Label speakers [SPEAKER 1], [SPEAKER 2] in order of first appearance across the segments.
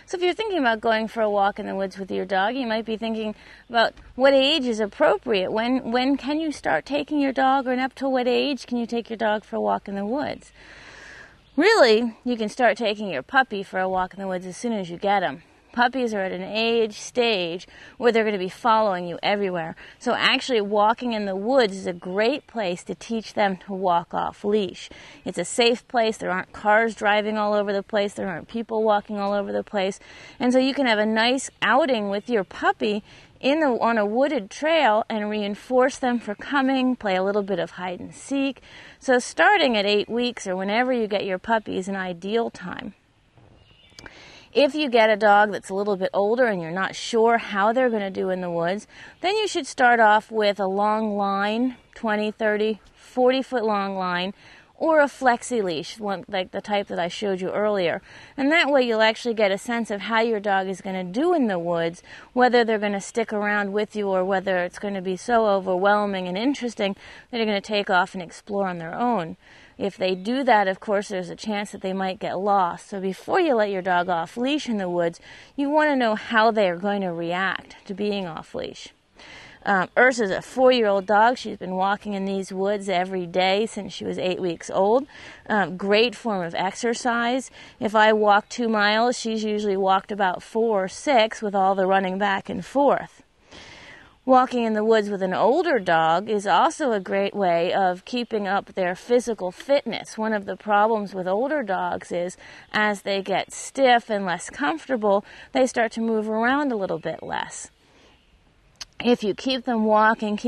[SPEAKER 1] So if you're thinking about going for a walk in the woods with your dog, you might be thinking about what age is appropriate. When can you start taking your dog, or up to what age can you take your dog for a walk in the woods? Really, you can start taking your puppy for a walk in the woods as soon as you get them. Puppies are at an stage where they're going to be following you everywhere. So actually walking in the woods is a great place to teach them to walk off leash. It's a safe place. There aren't cars driving all over the place. There aren't people walking all over the place. And so you can have a nice outing with your puppy on a wooded trail and reinforce them for coming, play a little bit of hide and seek. So starting at 8 weeks or whenever you get your puppy is an ideal time. If you get a dog that's a little bit older and you're not sure how they're going to do in the woods, then you should start off with a long line, 20, 30, 40-foot long line, or a flexi leash, like the type that I showed you earlier. And that way you'll actually get a sense of how your dog is going to do in the woods, whether they're going to stick around with you or whether it's going to be so overwhelming and interesting that they're going to take off and explore on their own. If they do that, of course, there's a chance that they might get lost. So before you let your dog off leash in the woods, you want to know how they are going to react to being off leash. Ursa's a 4-year-old dog. She's been walking in these woods every day since she was 8 weeks old. Great form of exercise. If I walk 2 miles, she's usually walked about 4 or 6 with all the running back and forth. Walking in the woods with an older dog is also a great way of keeping up their physical fitness. One of the problems with older dogs is as they get stiff and less comfortable, they start to move around a little bit less. If you keep them walking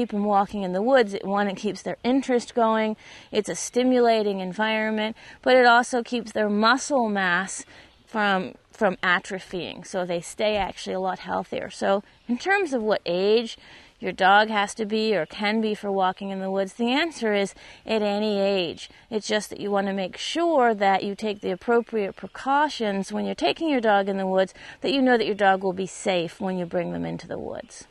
[SPEAKER 1] in the woods, it keeps their interest going. It's a stimulating environment, but it also keeps their muscle mass from atrophying, so they stay actually a lot healthier. So in terms of what age your dog has to be or can be for walking in the woods, the answer is at any age. It's just that you want to make sure that you take the appropriate precautions when you're taking your dog in the woods, that you know that your dog will be safe when you bring them into the woods.